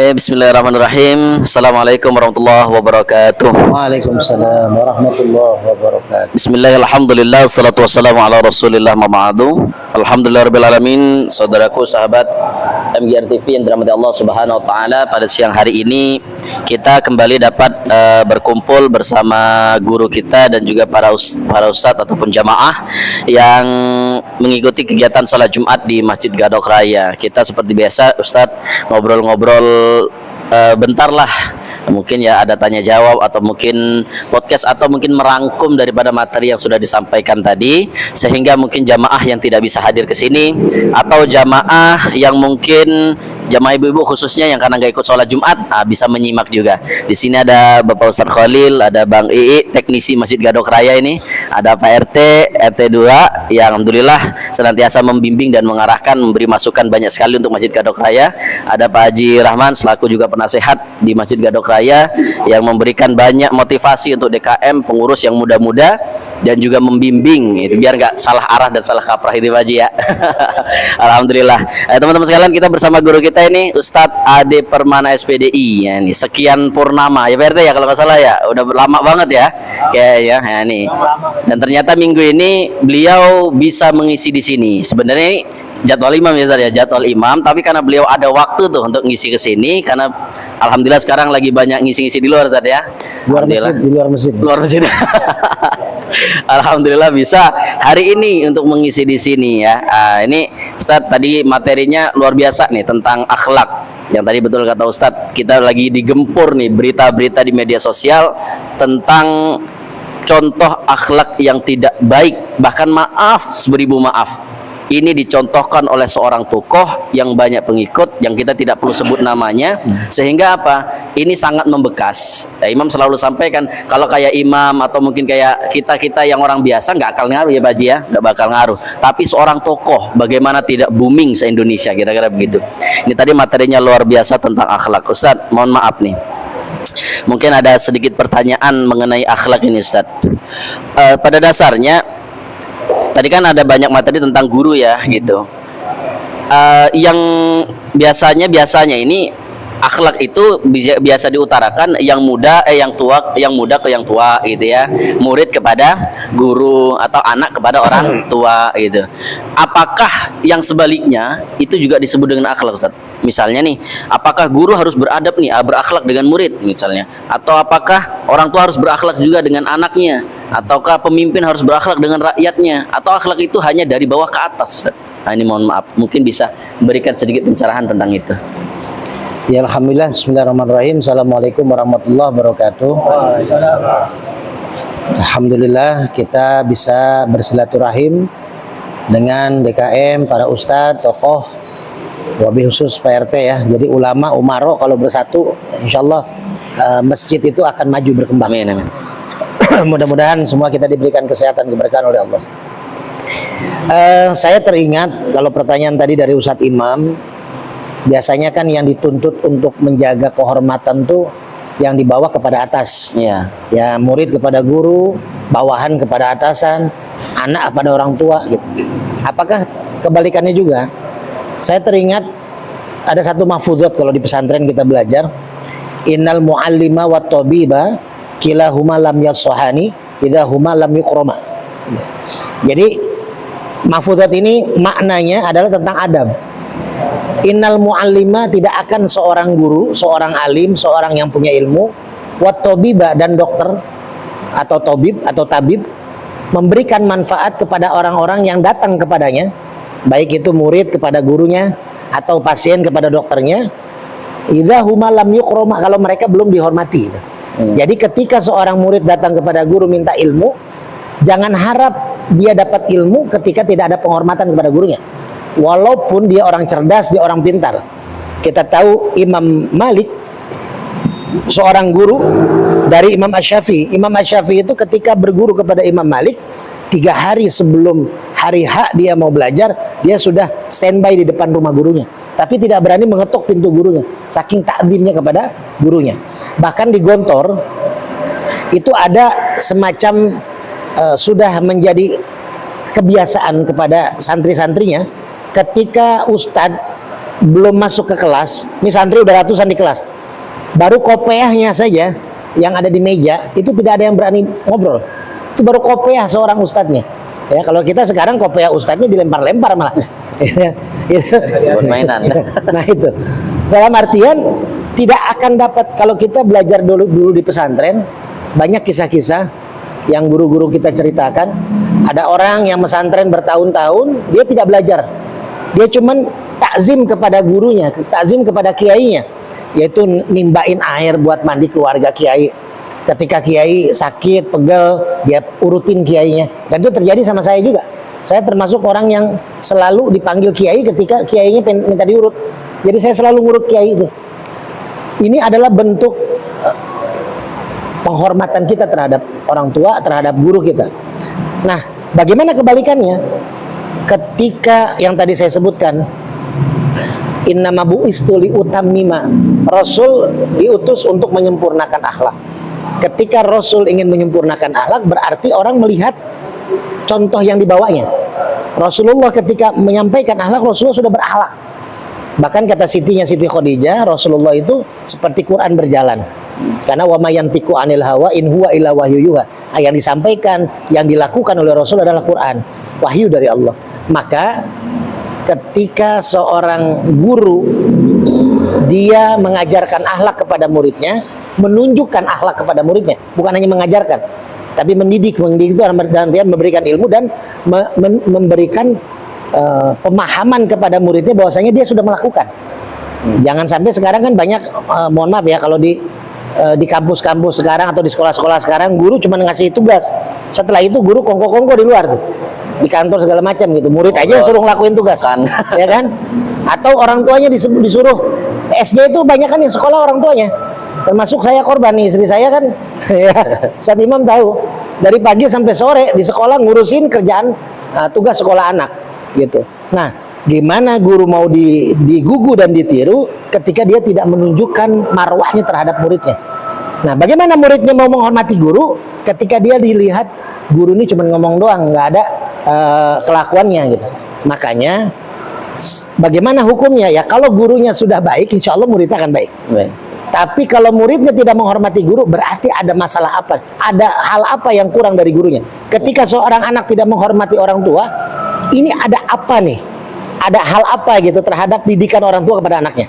Oke, bismillahirrahmanirrahim. Assalamualaikum warahmatullahi wabarakatuh. Waalaikumsalam warahmatullahi wabarakatuh. Bismillah, alhamdulillah, salatu wassalamu ala rasulillah ma'adu. Alhamdulillah rabbil alamin. Saudaraku, sahabat MGR TV yang dirahmati Allah subhanahu wa ta'ala, pada siang hari ini kita kembali dapat berkumpul bersama guru kita dan juga para ustadz ataupun jamaah yang mengikuti kegiatan sholat Jumat di Masjid Gadok Raya. Kita seperti biasa ustadz ngobrol-ngobrol bentar lah, mungkin ya ada tanya jawab atau mungkin podcast atau mungkin merangkum daripada materi yang sudah disampaikan tadi, sehingga mungkin jamaah yang tidak bisa hadir ke sini atau jamaah yang mungkin jamaah ibu-ibu khususnya yang karena nggak ikut sholat Jumat bisa menyimak juga. Di sini ada Bapak Ustadz Khalil, ada Bang Ii, teknisi Masjid Gadok Raya ini, ada Pak RT 2 yang alhamdulillah senantiasa membimbing dan mengarahkan, memberi masukan banyak sekali untuk Masjid Gadok Raya. Ada Pak Haji Rahman selaku juga penasehat di Masjid Gadok Raya yang memberikan banyak motivasi untuk DKM, pengurus yang muda-muda dan juga membimbing itu biar nggak salah arah dan salah kaprah itu Pak Haji ya. Alhamdulillah. Teman-teman sekalian, kita bersama guru kita ini Ustadz Ade Permana SPDI ya, nih sekian purnama ya Pak RT ya kalau nggak salah ya, udah lama banget ya kayaknya ya nih. Dan ternyata minggu ini beliau bisa mengisi di sini. Sebenarnya jadwal imam ya, jadwal imam, tapi karena beliau ada waktu tuh untuk ngisi ke sini, karena alhamdulillah sekarang lagi banyak ngisi-ngisi di luar Ustaz ya. Di luar masjid. Alhamdulillah bisa hari ini untuk mengisi di sini ya. Ini Ustaz tadi materinya luar biasa nih tentang akhlak. Yang tadi betul kata Ustaz, kita lagi digempur nih berita-berita di media sosial tentang contoh akhlak yang tidak baik, bahkan maaf, beribu maaf. Ini dicontohkan oleh seorang tokoh yang banyak pengikut, yang kita tidak perlu sebut namanya, sehingga apa? Ini sangat membekas. Imam selalu sampaikan, kalau kayak imam atau mungkin kayak kita yang orang biasa nggak akan ngaruh ya Pak Haji ya, nggak bakal ngaruh. Tapi seorang tokoh bagaimana tidak booming se-Indonesia, kira-kira begitu. Ini tadi materinya luar biasa tentang akhlak. Ustadz, mohon maaf nih, mungkin ada sedikit pertanyaan mengenai akhlak ini Ustadz. Pada dasarnya tadi kan ada banyak materi tentang guru ya gitu. Yang biasanya ini akhlak itu biasa diutarakan yang muda yang muda ke yang tua gitu ya, murid kepada guru atau anak kepada orang tua gitu. Apakah yang sebaliknya itu juga disebut dengan akhlak Ustaz? Misalnya nih, apakah guru harus beradab nih, berakhlak dengan murid misalnya, atau apakah orang tua harus berakhlak juga dengan anaknya, ataukah pemimpin harus berakhlak dengan rakyatnya, atau akhlak itu hanya dari bawah ke atas Ustaz? Nah, ini mohon maaf, mungkin bisa memberikan sedikit pencerahan tentang itu. Ya, alhamdulillah, bismillahirrahmanirrahim. Assalamualaikum warahmatullahi wabarakatuh. Alhamdulillah kita bisa bersilaturahim dengan DKM, para ustadz, tokoh, wabil khusus Pak RT ya. Jadi ulama, umaro kalau bersatu, insyaallah masjid itu akan maju berkembang. Amin, amin. Mudah-mudahan semua kita diberikan kesehatan, keberkahan oleh Allah. Saya teringat kalau pertanyaan tadi dari Ustadz Imam, biasanya kan yang dituntut untuk menjaga kehormatan tuh yang dibawa kepada atas. Iya. Ya, murid kepada guru, bawahan kepada atasan, anak kepada orang tua gitu. Apakah kebalikannya juga? Saya teringat ada satu mahfudhot kalau di pesantren kita belajar, innal muallima wat tabiba kilahuma lam yasahani idza huma lam yukrama. Jadi mahfudhot ini maknanya adalah tentang adab. Innal muallima, tidak akan seorang guru, seorang alim, seorang yang punya ilmu, wat tabiba, dan dokter atau tabib memberikan manfaat kepada orang-orang yang datang kepadanya, baik itu murid kepada gurunya atau pasien kepada dokternya, idza huma lam yukrama, kalau mereka belum dihormati. Jadi ketika seorang murid datang kepada guru minta ilmu, jangan harap dia dapat ilmu ketika tidak ada penghormatan kepada gurunya. Walaupun dia orang cerdas, dia orang pintar. Kita tahu Imam Malik seorang guru dari Imam Asy-Syafi'i. Imam Asy-Syafi'i itu ketika berguru kepada Imam Malik, 3 hari sebelum hari H dia mau belajar, dia sudah standby di depan rumah gurunya, tapi tidak berani mengetuk pintu gurunya, saking takzimnya kepada gurunya. Bahkan di Gontor itu ada semacam sudah menjadi kebiasaan kepada santri-santrinya, ketika ustadz belum masuk ke kelas, ini santri udah ratusan di kelas, baru kopiahnya saja yang ada di meja itu tidak ada yang berani ngobrol. Itu baru kopiah seorang ustadznya. Ya, kalau kita sekarang kopiah ustadznya dilempar-lempar malah. Itu Buat mainan. Nah itu dalam artian tidak akan dapat. Kalau kita belajar dulu di pesantren, banyak kisah-kisah yang guru-guru kita ceritakan. Ada orang yang pesantren bertahun-tahun, dia tidak belajar, dia cuman takzim kepada gurunya, takzim kepada kiainya, yaitu nimbain air buat mandi keluarga kiai. Ketika kiai sakit, pegel, dia urutin kiainya. Dan itu terjadi sama saya juga. Saya termasuk orang yang selalu dipanggil kiai ketika kiainya minta diurut. Jadi saya selalu ngurut kiai itu. Ini adalah bentuk penghormatan kita terhadap orang tua, terhadap guru kita. Nah, bagaimana kebalikannya? Ketika yang tadi saya sebutkan, innama bu'istu liutammima, Rasul diutus untuk menyempurnakan akhlak. Ketika Rasul ingin menyempurnakan akhlak, berarti orang melihat contoh yang dibawanya. Rasulullah ketika menyampaikan akhlak, Rasulullah sudah berakhlak. Bahkan kata Siti Khadijah, Rasulullah itu seperti Quran berjalan. Karena wa may yantiqu anil hawa in huwa illa wahyu yuha. Yang disampaikan, yang dilakukan oleh Rasul adalah Quran, wahyu dari Allah. Maka ketika seorang guru dia mengajarkan akhlak kepada muridnya, menunjukkan akhlak kepada muridnya, bukan hanya mengajarkan, tapi mendidik itu dalam artian memberikan ilmu dan memberikan pemahaman kepada muridnya bahwasanya dia sudah melakukan. Jangan sampai sekarang kan banyak, mohon maaf ya, kalau di kampus-kampus sekarang atau di sekolah-sekolah sekarang, guru cuma ngasih tugas, setelah itu guru kongko-kongko di luar tuh, di kantor segala macam gitu, murid aja suruh ngelakuin tugas kan. Ya kan, atau orang tuanya disuruh. SD itu banyak kan yang sekolah orang tuanya, termasuk saya korban nih, istri saya kan ya, Ustaz Imam tahu, dari pagi sampai sore di sekolah ngurusin kerjaan tugas sekolah anak gitu. Nah, gimana guru mau digugu dan ditiru ketika dia tidak menunjukkan marwahnya terhadap muridnya? Nah, bagaimana muridnya mau menghormati guru ketika dia dilihat guru ini cuma ngomong doang, nggak ada kelakuannya gitu. Makanya bagaimana hukumnya? Ya kalau gurunya sudah baik, insya Allah muridnya akan baik. Tapi kalau muridnya tidak menghormati guru, berarti ada masalah apa? Ada hal apa yang kurang dari gurunya? Ketika seorang anak tidak menghormati orang tua, ini ada apa nih? Ada hal apa gitu terhadap didikan orang tua kepada anaknya?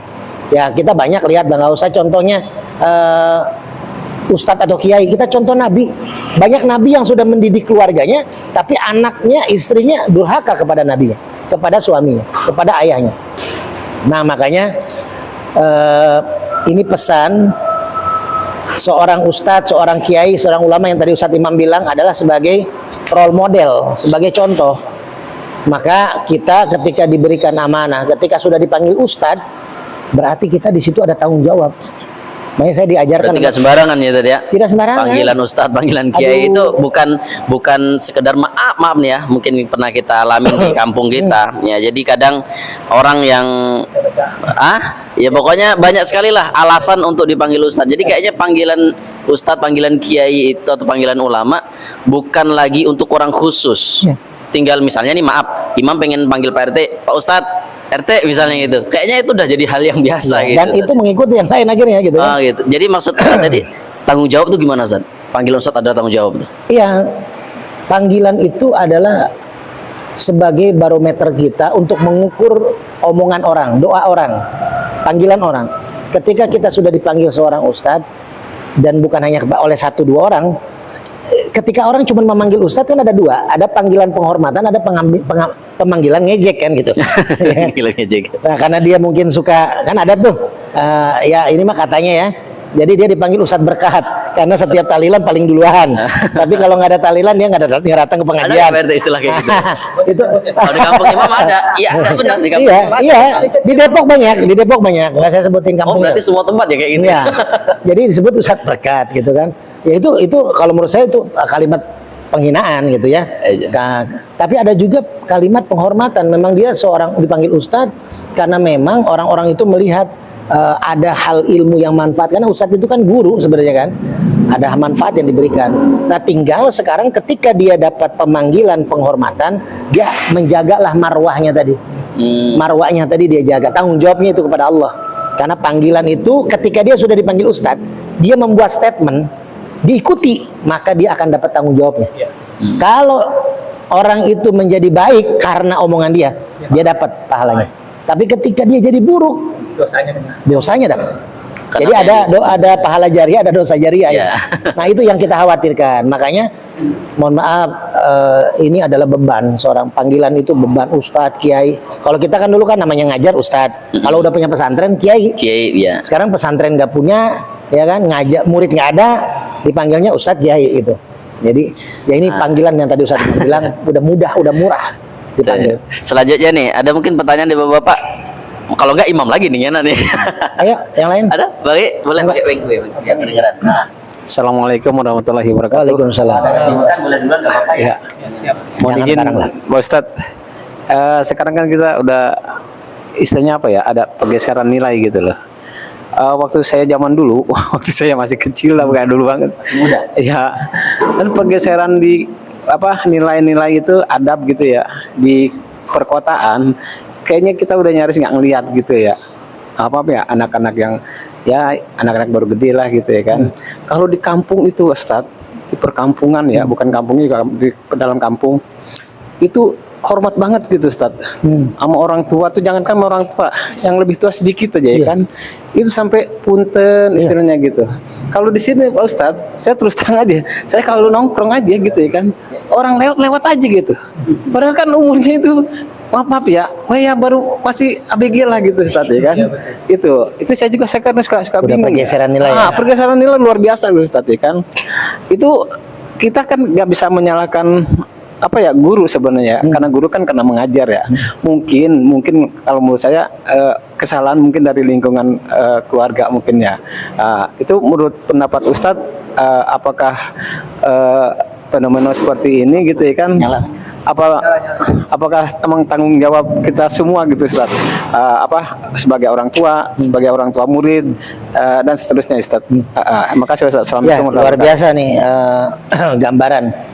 Ya kita banyak lihat, nggak usah contohnya ustadz atau kiai, kita contoh nabi. Banyak nabi yang sudah mendidik keluarganya, tapi anaknya, istrinya durhaka kepada nabinya, kepada suaminya, kepada ayahnya. Nah makanya ini pesan seorang ustadz, seorang kiai, seorang ulama yang tadi Ustadz Imam bilang adalah sebagai role model, sebagai contoh. Maka kita ketika diberikan amanah, ketika sudah dipanggil ustadz, berarti kita di situ ada tanggung jawab. Makanya saya diajarkan. Berarti tidak sembarangan ya tadi ya. Tidak sembarangan. Panggilan ustadz, panggilan kiai itu bukan sekedar maaf nih ya. Mungkin pernah kita alami di kampung kita. Ya jadi kadang orang yang ya pokoknya banyak sekali lah alasan untuk dipanggil ustadz. Jadi kayaknya panggilan ustadz, panggilan kiai itu atau panggilan ulama bukan lagi untuk orang khusus. Ya. Tinggal misalnya nih maaf, imam pengen panggil Pak RT, Pak Ustadz RT misalnya gitu. Kayaknya itu udah jadi hal yang biasa ya, gitu. Dan itu mengikuti yang lain akhirnya gitu. Oh, gitu. Jadi maksudnya tadi tanggung jawab itu gimana, Ustaz? Panggilan Ustaz ada tanggung jawab tuh? Iya. Panggilan itu adalah sebagai barometer kita untuk mengukur omongan orang, doa orang, panggilan orang. Ketika kita sudah dipanggil seorang ustadz dan bukan hanya oleh 1-2 orang, ketika orang cuma memanggil ustadz kan ada 2, ada panggilan penghormatan, ada pemanggilan ngejek kan gitu. Panggilan ngejek. Nah, karena dia mungkin suka, kan ada tuh, ya ini mah katanya ya. Jadi dia dipanggil Ustadz Berkat karena setiap tahlilan paling duluan. Tapi kalau nggak ada tahlilan dia nggak datang ke pengajian. Ada istilah kayak gitu. Itu kalau di kampung Imam ada. Iya, ada benar di kampung Imam ada. Iya, di Depok banyak. Nggak saya sebutin kampung. Oh, berarti semua tempat ya kayak gitu. Iya. Jadi disebut Ustadz Berkat gitu kan. Ya itu kalau menurut saya itu kalimat penghinaan gitu ya. Nah, tapi ada juga kalimat penghormatan. Memang dia seorang dipanggil Ustadz karena memang orang-orang itu melihat ada hal ilmu yang manfaat, karena ustadz itu kan guru sebenarnya kan, ada manfaat yang diberikan. Nah tinggal sekarang ketika dia dapat pemanggilan penghormatan, dia menjagalah marwahnya tadi. Marwahnya tadi dia jaga, tanggung jawabnya itu kepada Allah. Karena panggilan itu ketika dia sudah dipanggil ustadz, dia membuat statement, diikuti, maka dia akan dapat tanggung jawabnya. Kalau orang itu menjadi baik karena omongan dia, dia dapat pahalanya. Tapi ketika dia jadi buruk, dosanya dapat. Karena Jadi ada pahala jariah, ada dosa jariah. Ya. Nah itu yang kita khawatirkan. Makanya mohon maaf, ini adalah beban seorang panggilan itu, beban ustadz, kiai. Kalau kita kan dulu kan namanya ngajar ustadz. Kalau udah punya pesantren kiai. Kiai, ya. Sekarang pesantren nggak punya, ya kan, ngajak murid nggak ada, dipanggilnya ustadz kiai itu. Jadi ya ini panggilan yang tadi ustadz bilang udah mudah, udah murah dipanggil. Selanjutnya nih, ada mungkin pertanyaan dari bapak-bapak. Kalau enggak imam lagi nih nih. Ayo, yang lain. Ada? Boleh pakai biar kedengaran. Assalamualaikum warahmatullahi wabarakatuh. Waalaikumsalam. Kesibukan boleh duluan enggak apa-apa ya. Mohon Jangan izin, bareng lah. Pak Ustadz. Sekarang kan kita udah istilahnya apa ya? Ada pergeseran nilai gitu loh. Waktu saya zaman dulu, waktu saya masih kecil lah, bukan dulu banget. Masih muda. Ya, kan pergeseran di apa nilai-nilai itu adab gitu ya di perkotaan. Kayaknya kita udah nyaris nggak ngelihat gitu ya. Apa ya anak-anak yang ya anak-anak baru gede lah gitu ya kan. Kalau di kampung itu Ustadz, di perkampungan ya, bukan kampung juga di dalam kampung itu hormat banget gitu Ustadz. Sama orang tua tuh, jangankan sama orang tua, yang lebih tua sedikit aja ya kan. Itu sampai punten istilahnya gitu. Kalau di sini Pak Ustadz, saya terus terang aja, saya kalau nongkrong aja gitu ya kan, orang lewat aja gitu. Padahal kan umurnya itu maaf ya, ya baru masih ABG lah gitu Ustadz ya kan. Itu saya juga saya kan suka Udah bingung. pergeseran nilai ya? Pergeseran nilai luar biasa Ustadz ya kan. Itu kita kan nggak bisa menyalahkan apa ya guru sebenarnya, karena guru kan karena mengajar ya. Mungkin kalau menurut saya kesalahan mungkin dari lingkungan keluarga mungkin ya. Itu menurut pendapat Ustadz, apakah fenomena seperti ini gitu ya kan? Apakah emang tanggung jawab kita semua gitu Ustaz, sebagai orang tua, sebagai orang tua murid, dan seterusnya Ustaz. Makasih Ustaz. Assalamualaikum Ya, luar biasa nih gambaran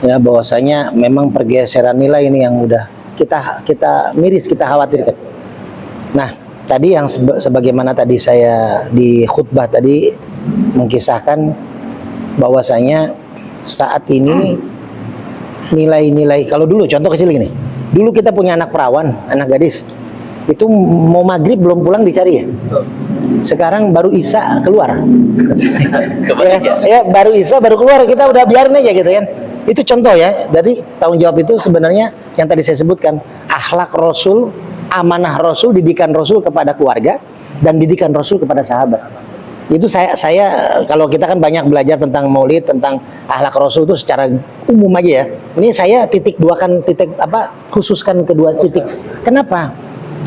ya bahwasanya memang pergeseran nilai ini yang udah kita miris, kita khawatirkan. Nah tadi yang sebagaimana tadi saya di khutbah tadi mengkisahkan bahwasanya saat ini nilai-nilai, kalau dulu contoh kecil gini, dulu kita punya anak perawan, anak gadis itu mau maghrib belum pulang dicari ya. Sekarang baru Isya keluar. ya baru Isya baru keluar, kita udah biarin aja gitu kan. Itu contoh ya. Berarti tanggung jawab itu sebenarnya yang tadi saya sebutkan, akhlak Rasul, amanah Rasul, didikan Rasul kepada keluarga dan didikan Rasul kepada sahabat. Itu saya kalau kita kan banyak belajar tentang Maulid, tentang akhlak Rasul itu secara umum aja ya. Ini saya khususkan kedua titik. Kenapa?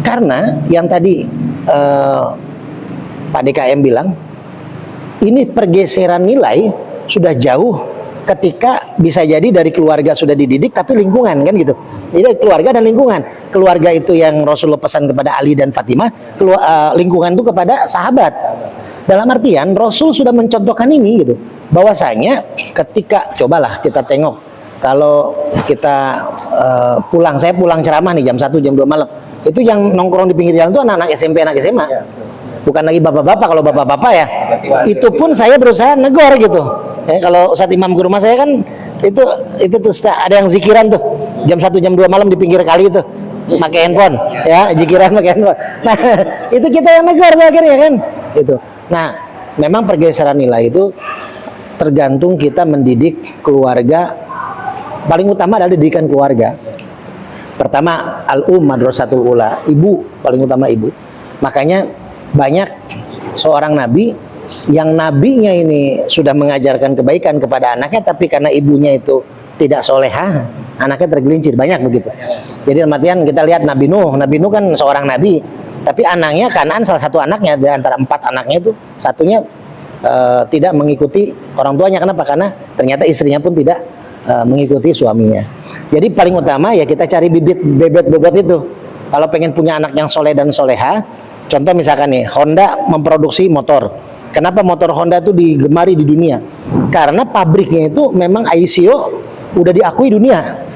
Karena yang tadi Pak DKM bilang, ini pergeseran nilai sudah jauh ketika bisa jadi dari keluarga sudah dididik, tapi lingkungan kan gitu. Jadi keluarga dan lingkungan. Keluarga itu yang Rasulullah pesan kepada Ali dan Fatimah, lingkungan itu kepada sahabat. Dalam artian Rasul sudah mencontohkan ini gitu. Bahwasanya ketika cobalah kita tengok, kalau kita saya pulang ceramah nih jam 1 jam 2 malam. Itu yang nongkrong di pinggir jalan itu anak-anak SMP, anak SMA. Bukan lagi bapak-bapak. Kalau bapak-bapak ya, itu pun saya berusaha negor gitu. Kalau saat imam ke rumah saya kan itu tuh ada yang zikiran tuh jam 1 jam 2 malam di pinggir kali itu pakai handphone ya, zikiran pakai handphone. Nah, itu kita yang negor tuh akhirnya kan gitu. Nah, memang pergeseran nilai itu tergantung kita mendidik keluarga. Paling utama adalah didikan keluarga. Pertama, madrasatul ula, ibu, paling utama ibu. Makanya banyak seorang nabi yang nabinya ini sudah mengajarkan kebaikan kepada anaknya, tapi karena ibunya itu tidak solehah, anaknya tergelincir, banyak begitu. Jadi artian kita lihat Nabi Nuh kan seorang nabi, tapi anaknya Kanaan salah satu anaknya dari antara 4 anaknya itu satunya tidak mengikuti orang tuanya. Kenapa? Karena ternyata istrinya pun tidak mengikuti suaminya. Jadi paling utama ya kita cari bebet bobot itu. Kalau pengen punya anak yang soleh dan soleha, contoh misalkan nih Honda memproduksi motor. Kenapa motor Honda itu digemari di dunia? Karena pabriknya itu memang ICO udah diakui dunia.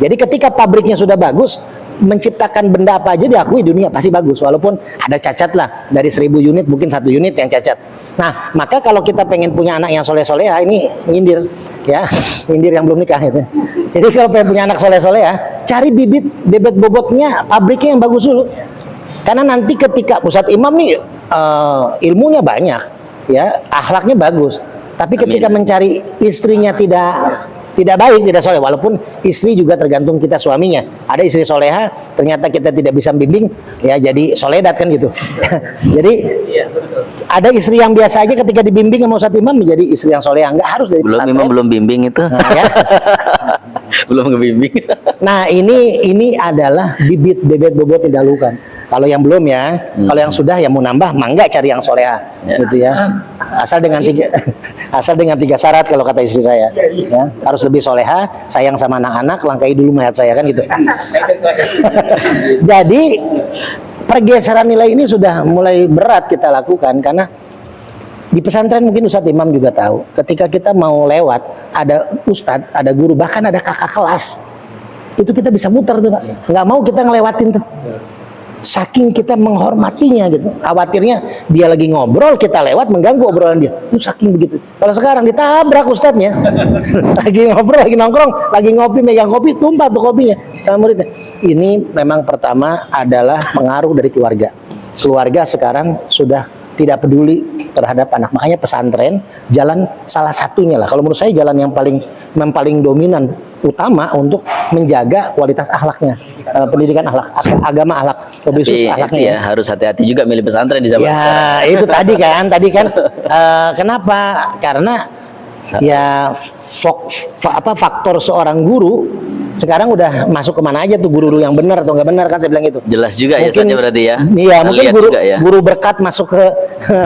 Jadi ketika pabriknya sudah bagus, menciptakan benda apa aja diakui dunia pasti bagus, walaupun ada cacat lah, dari 1000 unit mungkin 1 unit yang cacat. Nah, maka kalau kita pengen punya anak yang soleh-soleha, ini nyindir ya, nyindir yang belum nikah itu. Jadi kalau pengen punya anak soleh-soleha, cari bebet bobotnya, pabriknya yang bagus dulu. Karena nanti ketika Ustadz Imam nih ilmunya banyak, ya, akhlaknya bagus, tapi ketika mencari istrinya tidak baik, tidak soleh, walaupun istri juga tergantung kita suaminya. Ada istri soleha, ternyata kita tidak bisa bimbing, ya jadi soledat kan gitu. Jadi ada istri yang biasa aja ketika dibimbing sama Ustadz Imam menjadi istri yang soleha, nggak harus dari Belum pesantren. Imam belum bimbing itu. Nah, ya. Belum ngebimbing. Nah, ini adalah bibit bebet bobot yang didahulukan. Kalau yang belum ya, kalau yang sudah ya mau nambah, mangga cari yang soleha, gitu ya. Asal dengan 3 syarat kalau kata istri saya, ya, harus lebih soleha, sayang sama anak-anak, langkai dulu mayat saya kan gitu. Jadi pergeseran nilai ini sudah mulai berat kita lakukan karena di pesantren mungkin Ustadz Imam juga tahu, ketika kita mau lewat ada ustadz, ada guru, bahkan ada kakak kelas, itu kita bisa muter tuh Pak, nggak mau kita ngelewatin tuh. Saking kita menghormatinya gitu, khawatirnya dia lagi ngobrol kita lewat mengganggu obrolan dia. Itu saking begitu. Kalau sekarang ditabrak ustadznya, lagi ngobrol, lagi nongkrong, lagi ngopi, megang kopi, tumpah tuh kopinya sama muridnya. Ini memang pertama adalah pengaruh dari keluarga. Keluarga sekarang sudah tidak peduli terhadap anak. Makanya pesantren jalan salah satunya lah. Kalau menurut saya jalan yang paling dominan, utama untuk menjaga kualitas akhlaknya, pendidikan akhlak, agama akhlak, lebih khusus akhlaknya. Ya, harus hati-hati juga milih pesantren di zaman ya sekarang. itu tadi kan kenapa? Karena ya faktor seorang guru sekarang udah masuk kemana aja tuh, guru yang benar atau nggak benar kan, saya bilang gitu. Jelas juga ya Ustaznya berarti ya. Iya, mungkin Lihat guru juga ya. guru berkat masuk ke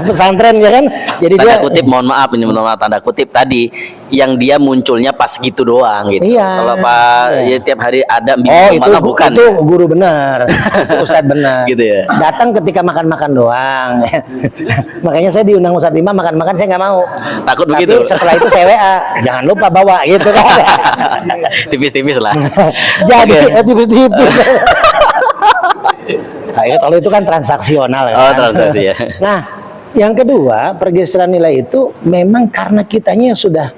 pesantren ya kan. Jadi Tanda dia kutip, mohon maaf ini tanda kutip tadi, yang dia munculnya pas gitu doang gitu. Iya. Kalau Pak ya tiap hari ada itu malah bukan. itu guru benar, itu ustadz benar. Gitu ya. Datang ketika makan-makan doang. Makanya saya diundang Ustadz Imam makan-makan, saya nggak mau. Takut Tapi begitu. setelah itu saya WA, jangan lupa bawa gitu kan. Tipis-tipis lah. Jadi Oke. tipis-tipis. Nah, kalau itu kan transaksional kan. Oh, transaksi ya. Nah, yang kedua, pergeseran nilai itu memang karena kitanya sudah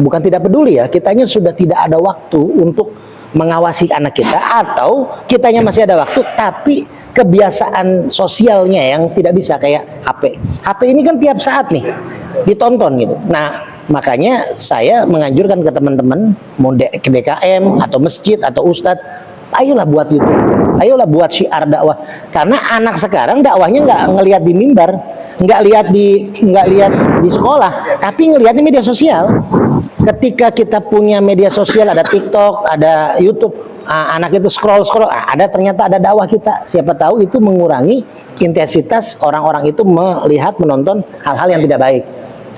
bukan tidak peduli ya, kitanya sudah tidak ada waktu untuk mengawasi anak kita, atau kitanya masih ada waktu tapi kebiasaan sosialnya yang tidak bisa, kayak HP ini kan tiap saat nih ditonton gitu. Nah, makanya saya menganjurkan ke teman-teman mau ke DKM atau masjid atau ustadz, ayolah buat YouTube, ayolah buat syiar dakwah, karena anak sekarang dakwahnya nggak ngelihat di mimbar, nggak lihat di sekolah, tapi ngelihatnya media sosial. Ketika kita punya media sosial, ada TikTok, ada YouTube, anak itu scroll, ternyata ada dakwah kita. Siapa tahu itu mengurangi intensitas orang-orang itu melihat, menonton hal-hal yang tidak baik.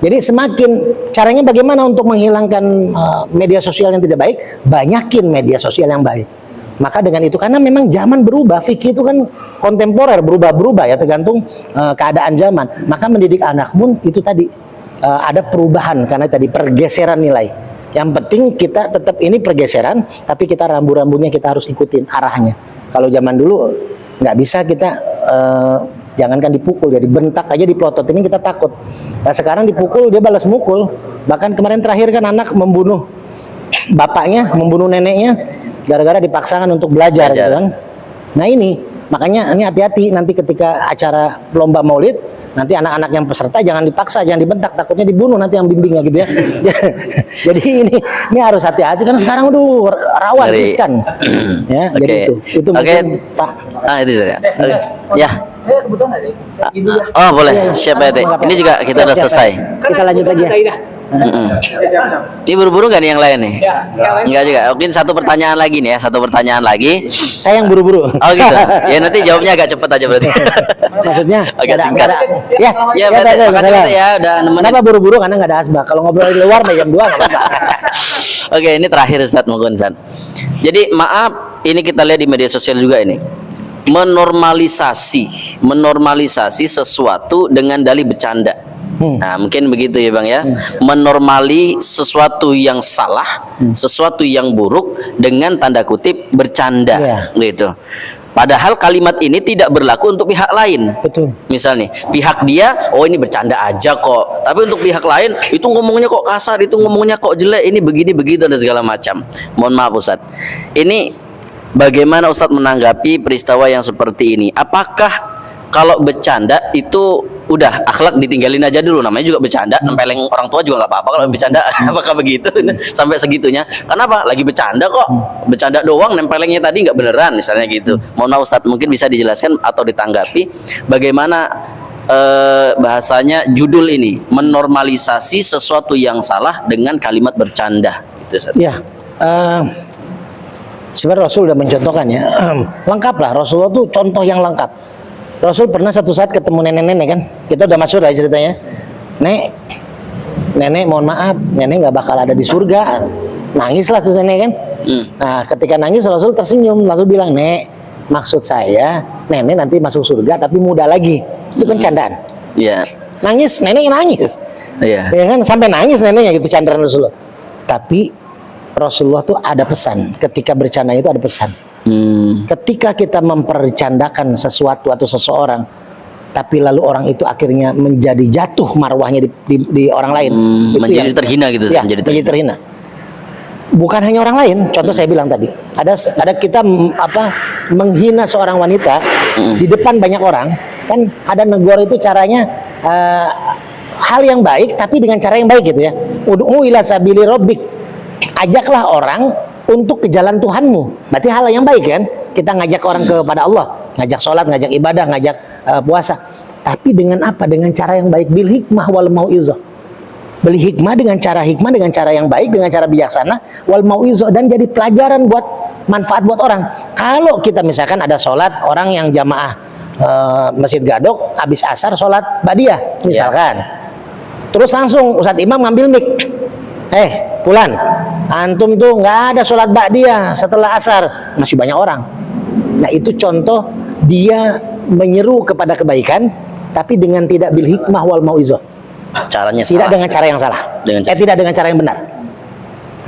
Jadi semakin caranya bagaimana untuk menghilangkan media sosial yang tidak baik, banyakin media sosial yang baik. Maka dengan itu, karena memang zaman berubah, fikih itu kan kontemporer, berubah-berubah ya, tergantung keadaan zaman. Maka mendidik anak pun itu tadi ada perubahan, karena tadi pergeseran nilai. Yang penting kita tetap ini pergeseran, tapi kita rambu-rambunya kita harus ikutin arahnya. Kalau zaman dulu nggak bisa kita jangankan dipukul, jadi bentak aja dipelotot, ini kita takut. Nah, sekarang dipukul dia balas mukul. Bahkan kemarin terakhir kan anak membunuh bapaknya, membunuh neneknya gara-gara dipaksakan untuk belajar. Gitu kan. Nah ini makanya ini hati-hati nanti ketika acara lomba maulid, nanti anak-anak yang peserta jangan dipaksa, jangan dibentak, takutnya dibunuh nanti yang bimbingnya gitu ya. Jadi ini harus hati-hati karena sekarang rawan, riskan. Ya, jadi itu mungkin Pak. Itu ya. Ya. Saya kebetulan ada. Oh, boleh. Siapa ya, Teh? Ini juga kita udah selesai. Kita lanjut lagi ya. Ini buru-buru nggak nih yang lain nih? Ya, yang lain. Enggak juga. Mungkin satu pertanyaan lagi nih ya, satu pertanyaan lagi. Saya yang buru-buru. Oh gitu. Ya nanti jawabnya agak cepat aja berarti. Maksudnya Agak singkat. Ya, Ya, berarti makasih Pak ya udah nemenin. Kenapa buru-buru? Karena nggak ada asbak. Kalau ngobrol di luar jam 2 nggak apa-apa. Oke, ini terakhir Ustadz Mugun San. Jadi maaf, ini kita lihat di media sosial juga ini. Menormalisasi sesuatu dengan dalih bercanda. Nah, mungkin begitu ya Bang ya. Menormali sesuatu yang salah, sesuatu yang buruk dengan tanda kutip bercanda gitu. Padahal kalimat ini tidak berlaku untuk pihak lain. Betul. Misalnya, pihak dia, oh ini bercanda aja kok. Tapi untuk pihak lain, itu ngomongnya kok kasar, itu ngomongnya kok jelek, ini begini begitu dan segala macam. Mohon maaf Ustadz. Ini bagaimana Ustadz menanggapi peristiwa yang seperti ini? Apakah kalau bercanda itu udah akhlak ditinggalin aja dulu, namanya juga bercanda, nempeleng orang tua juga nggak apa-apa kalau bercanda. Apakah begitu sampai segitunya? Kenapa lagi bercanda kok, bercanda doang, nempelengnya tadi nggak beneran misalnya gitu. Mohon maaf Ustadz, mungkin bisa dijelaskan atau ditanggapi bagaimana bahasanya judul ini menormalisasi sesuatu yang salah dengan kalimat bercanda itu Ustadz. Ya, sebenarnya Rasul sudah mencontohkan ya. Lengkap lah, Rasulullah tuh contoh yang lengkap. Rasul pernah satu saat ketemu nenek-nenek kan, kita udah masuk lah ceritanya. Nenek mohon maaf, nenek nggak bakal ada di surga. Nangislah tuh nenek kan. Nah ketika nangis Rasul tersenyum, langsung bilang, Nek, maksud saya nenek nanti masuk surga tapi muda lagi. Itu kan candaan. Iya. Nangis, nenek nangis. Iya. Ya kan, sampai nangis neneknya gitu, candaan Rasulullah. Tapi Rasulullah tuh ada pesan, ketika bercanda itu ada pesan. Ketika kita mempercandakan sesuatu atau seseorang, tapi lalu orang itu akhirnya menjadi jatuh marwahnya di orang lain, menjadi terhina gitu, ya, menjadi terhina. Bukan hanya orang lain, contoh saya bilang tadi, ada kita menghina seorang wanita di depan banyak orang, kan ada negara itu caranya hal yang baik, tapi dengan cara yang baik gitu ya. Ud'u ila sabili rabbik, ajaklah orang untuk ke jalan Tuhanmu. Berarti hal yang baik kan? Kita ngajak orang kepada Allah, ngajak sholat, ngajak ibadah, ngajak puasa. Tapi dengan apa? Dengan cara yang baik. Bil hikmah wal mau'izah. Beli hikmah dengan cara yang baik, dengan cara bijaksana, wal mau'izah, dan jadi pelajaran buat manfaat buat orang. Kalau kita misalkan ada sholat, orang yang jamaah Masjid Gadok, habis asar sholat ba'diyah misalkan. Terus langsung Ustadz Imam ngambil mic. Pulan, antum tuh nggak ada sholat ba'diyah setelah asar, masih banyak orang. Nah itu contoh dia menyeru kepada kebaikan, tapi dengan tidak bil hikmah wal mau'izah. Caranya tidak salah. dengan cara yang salah, tidak dengan cara yang benar.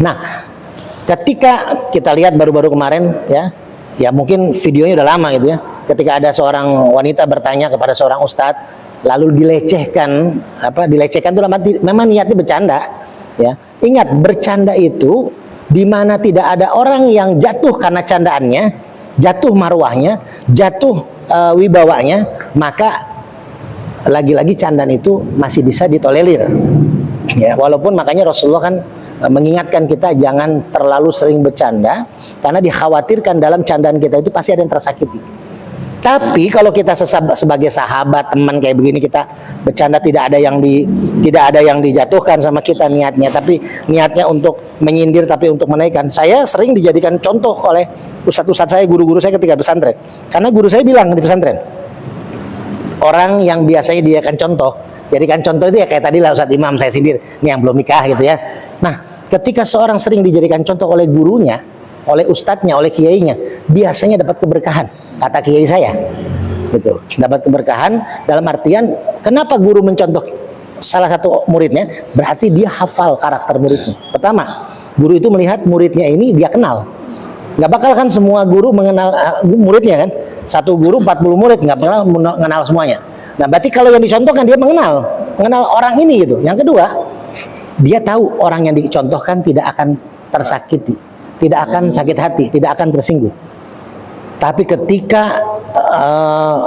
Nah, ketika kita lihat baru-baru kemarin ya mungkin videonya udah lama gitu ya. Ketika ada seorang wanita bertanya kepada seorang ustadz, lalu dilecehkan, dilecehkan itu memang niatnya bercanda. Ya, ingat bercanda itu di mana tidak ada orang yang jatuh karena candaannya, jatuh marwahnya, jatuh wibawanya, maka lagi-lagi candaan itu masih bisa ditolerir. Ya, walaupun makanya Rasulullah kan mengingatkan kita jangan terlalu sering bercanda karena dikhawatirkan dalam candaan kita itu pasti ada yang tersakiti. Tapi kalau kita sebagai sahabat, teman kayak begini, kita bercanda tidak ada yang dijatuhkan sama kita niatnya, tapi niatnya untuk menyindir tapi untuk menaikkan. Saya sering dijadikan contoh oleh ustadz-ustadz saya, guru-guru saya ketika pesantren. Karena guru saya bilang di pesantren, orang yang biasanya dia akan contoh, jadikan contoh itu ya kayak tadi lah Ustadz Imam saya sindir, ini yang belum nikah gitu ya. Nah, ketika seorang sering dijadikan contoh oleh gurunya, oleh ustadznya, oleh kiainya, biasanya dapat keberkahan. Kata kiai saya, gitu, dapat keberkahan dalam artian kenapa guru mencontoh salah satu muridnya, berarti dia hafal karakter muridnya. Pertama, guru itu melihat muridnya ini dia kenal. Nggak bakal kan semua guru mengenal muridnya kan? Satu guru 40 murid nggak mengenal semuanya. Nah, berarti kalau yang dicontohkan dia mengenal orang ini gitu. Yang kedua, dia tahu orang yang dicontohkan tidak akan tersakiti, tidak akan sakit hati, tidak akan tersinggung. Tapi ketika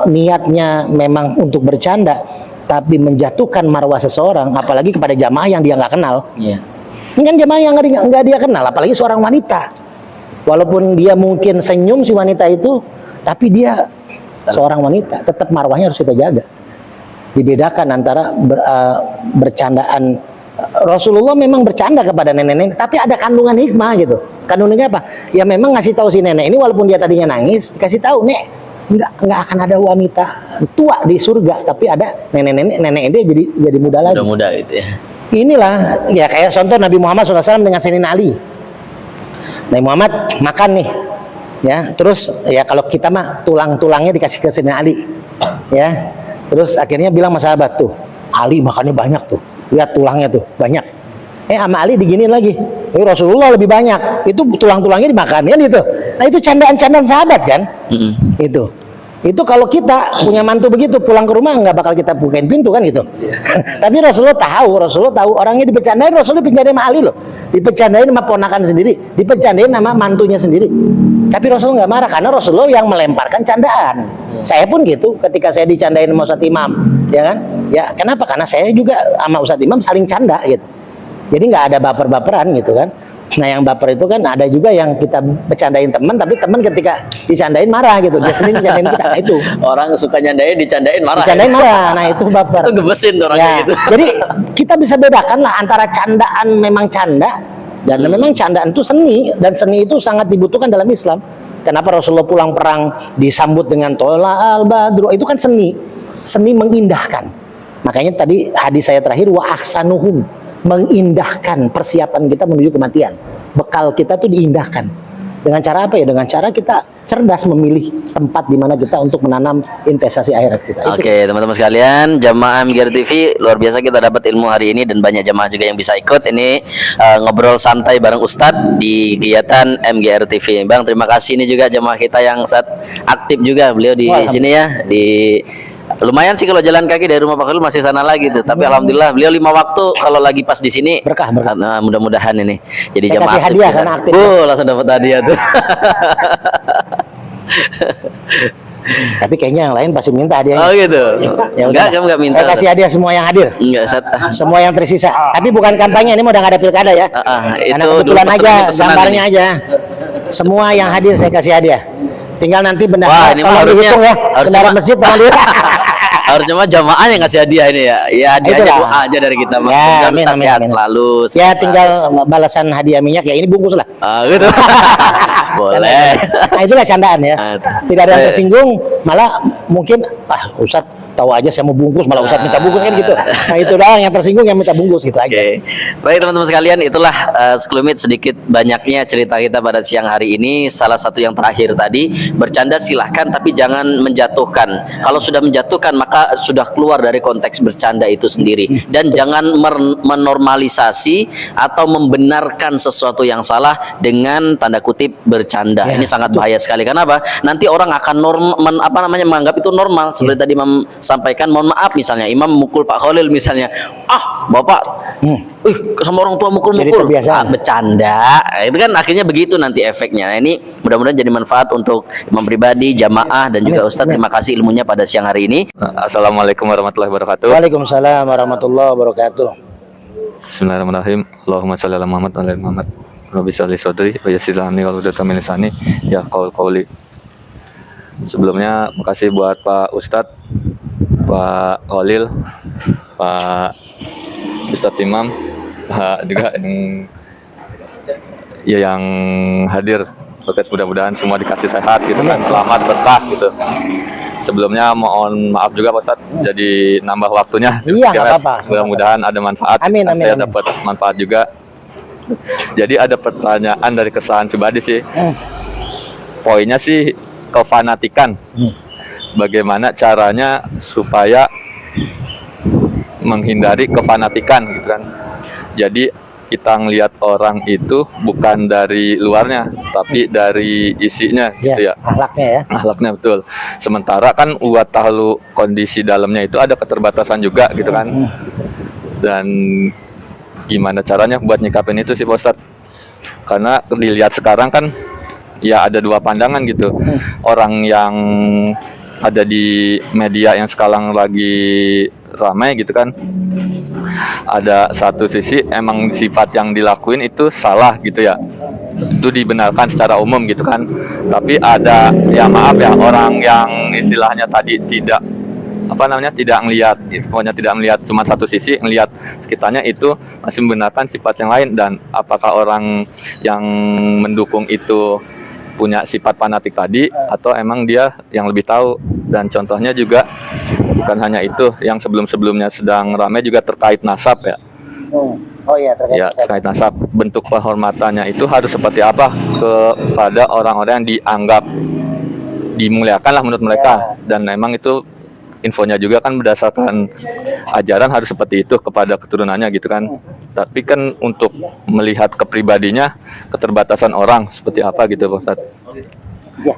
niatnya memang untuk bercanda, tapi menjatuhkan marwah seseorang, apalagi kepada jamaah yang dia nggak kenal, ini kan jamaah yang nggak dia kenal, apalagi seorang wanita. Walaupun dia mungkin senyum si wanita itu, tapi dia seorang wanita, tetap marwahnya harus kita jaga. Dibedakan antara bercandaan. Rasulullah memang bercanda kepada nenek-nenek, tapi ada kandungan hikmah gitu. Kandungannya apa? Ya memang ngasih tahu si nenek ini, walaupun dia tadinya nangis, kasih tahu, Nek, nggak akan ada wanita tua di surga, tapi ada nenek ini jadi muda lagi. Muda gitu ya. Inilah ya kayak contoh Nabi Muhammad SAW dengan Sayyidina Ali. Nabi Muhammad makan nih, ya terus ya kalau kita mah tulang-tulangnya dikasih ke Sayyidina Ali, ya terus akhirnya bilang sama sahabat tuh, Ali makannya banyak tuh, lihat tulangnya tuh banyak. Sama Ali diginiin lagi, Rasulullah lebih banyak, itu tulang-tulangnya dimakan kan gitu. Nah itu candaan-candaan sahabat kan. Itu kalau kita punya mantu begitu pulang ke rumah nggak bakal kita bukain pintu kan gitu. Tapi Rasulullah tahu orangnya dipecandain, Rasulullah dipecandain sama Ali loh, dipecandain sama ponakan sendiri, dipecandain sama mantunya sendiri. Tapi Rasulullah nggak marah karena Rasulullah yang melemparkan candaan. Saya pun gitu ketika saya dicandain sama Ustadz Imam, ya kan? Ya kenapa? Karena saya juga sama Ustadz Imam saling canda gitu. Jadi nggak ada baper-baperan gitu kan. Nah yang baper itu kan ada juga yang kita bercandain teman, tapi teman ketika dicandain marah gitu, dia sendiri candain kita. Nah, itu Orang suka nyandain, dicandain marah. dicandain marah, nah itu baper. Itu gebesin tuh orangnya Ya, gitu. jadi kita bisa bedakan lah antara candaan memang canda dan memang candaan itu seni, dan seni itu sangat dibutuhkan dalam Islam. Kenapa Rasulullah pulang perang disambut dengan tola al badru, itu kan seni mengindahkan. Makanya tadi hadis saya terakhir wa ahsanuhum, mengindahkan persiapan kita menuju kematian. Bekal kita tuh diindahkan. Dengan cara apa ya? Dengan cara kita cerdas memilih tempat di mana kita untuk menanam investasi akhirat kita. Oke, teman-teman sekalian, jamaah MGR TV, luar biasa kita dapat ilmu hari ini dan banyak jamaah juga yang bisa ikut. Ini ngobrol santai bareng Ustadz di kegiatan MGR TV. Bang, terima kasih. Ini juga jamaah kita yang saat aktif juga, beliau di sini ya, di lumayan sih kalau jalan kaki dari rumah Pak Khalil masih sana lagi tuh. Tapi alhamdulillah beliau 5 waktu kalau lagi pas di sini. Berkah. Nah, mudah-mudahan ini. Jadi Saya jamaah kasih hadiah karena aktif. langsung dapat hadiah tuh. Tapi kayaknya yang lain pasti minta hadiahnya. Oh gitu. Ya Enggak, udah. kamu enggak minta. Saya kasih hadiah semua yang hadir. Enggak, Ustaz. Semua yang tersisa. Tapi bukan kampanye, ini mau udah nggak ada pilkada ya. Karena itu kebetulan dulu aja, pesanan gambarnya ini. aja. Semua yang hadir saya kasih hadiah. Tinggal nanti Wah, bendahara ini mah tolong harusnya- dihitung ya. harusnya Bendahara mah- masjid tolong dihitung. Harusnya mah jamaah yang ngasih hadiah ini ya. Ya hadiahnya Itulah. doa aja dari kita mah. Ya, Semoga amin, Ustaz amin, sehat amin. selalu. Ya sukses. tinggal balasan hadiah minyak ya, ini bungkus lah. Gitu. Boleh. Nah itulah candaan ya. Tidak ada yang Eh. tersinggung, malah mungkin Ustadz tahu aja saya mau bungkus, malah Ustadz minta bungkus kan gitu. Nah itu doang yang tersinggung yang minta bungkus gitu aja. Oke, baik teman-teman sekalian, itulah sekelumit sedikit banyaknya cerita kita pada siang hari ini. Salah satu yang terakhir tadi, bercanda silahkan tapi jangan menjatuhkan. Kalau sudah menjatuhkan maka sudah keluar dari konteks bercanda itu sendiri, dan jangan menormalisasi atau membenarkan sesuatu yang salah dengan tanda kutip bercanda. Ya, Ini sangat bahaya sekali. Kenapa? Nanti orang akan menganggap itu normal. Seperti tadi Imam sampaikan, mohon maaf misalnya Imam mukul Pak Khalil misalnya, Bapak sama orang tua Jadi mukul-mukul, kebiasaan. bercanda. Itu kan akhirnya begitu nanti efeknya. Nah, ini mudah-mudahan jadi manfaat untuk imam pribadi, jamaah, dan juga Ustadz. Terima kasih ilmunya pada siang hari ini. Assalamualaikum warahmatullahi wabarakatuh. Waalaikumsalam warahmatullahi wabarakatuh. Bismillahirrahmanirrahim. Allahumma shalli ala Muhammad wa ala ali Muhammad. Rabbi shrah li sadri wa yassir li amri wahlul min lisani yafqahu qawli. Sebelumnya makasih buat Pak Ustadz, Pak Khalil, Pak Ustadz Imam, Pak juga yang hadir. Mudah-mudahan semua dikasih sehat gitu kan, selamat berkah gitu. Sebelumnya mohon maaf juga Pak Ustadz, jadi nambah waktunya. Iya, nggak apa-apa. Mudah-mudahan ada manfaat. Amin, amin, Saya amin. dapat manfaat juga. Jadi ada pertanyaan dari keresahan pribadi sih. Poinnya sih kefanatikan. Bagaimana caranya supaya menghindari kefanatikan gitu kan. Jadi kita ngelihat orang itu bukan dari luarnya, tapi dari isinya gitu ya. Akhlaknya ya. Akhlaknya betul. Sementara kan buat tahu kondisi dalamnya itu ada keterbatasan juga gitu kan. Dan gimana caranya buat nyikapin itu sih Pak Ustadz? Karena dilihat sekarang kan ya ada dua pandangan gitu. Orang yang ada di media yang sekarang lagi ramai gitu kan, ada satu sisi emang sifat yang dilakuin itu salah gitu ya, itu dibenarkan secara umum gitu kan. Tapi ada ya maaf ya, orang yang istilahnya tadi tidak tidak melihat, pokoknya tidak melihat cuma satu sisi, melihat sekitarnya, itu masih membenarkan sifat yang lain. Dan apakah orang yang mendukung itu punya sifat fanatik tadi, atau emang dia yang lebih tahu? Dan contohnya juga bukan hanya itu, yang sebelum-sebelumnya sedang ramai juga terkait nasab ya. Oh iya, Terkait nasab, bentuk penghormatannya itu harus seperti apa kepada orang-orang yang dianggap dimuliakan lah menurut mereka. Dan memang itu infonya juga kan berdasarkan ajaran harus seperti itu kepada keturunannya gitu kan. Tapi kan untuk melihat kepribadinya, keterbatasan orang seperti apa gitu Pak Ustadz.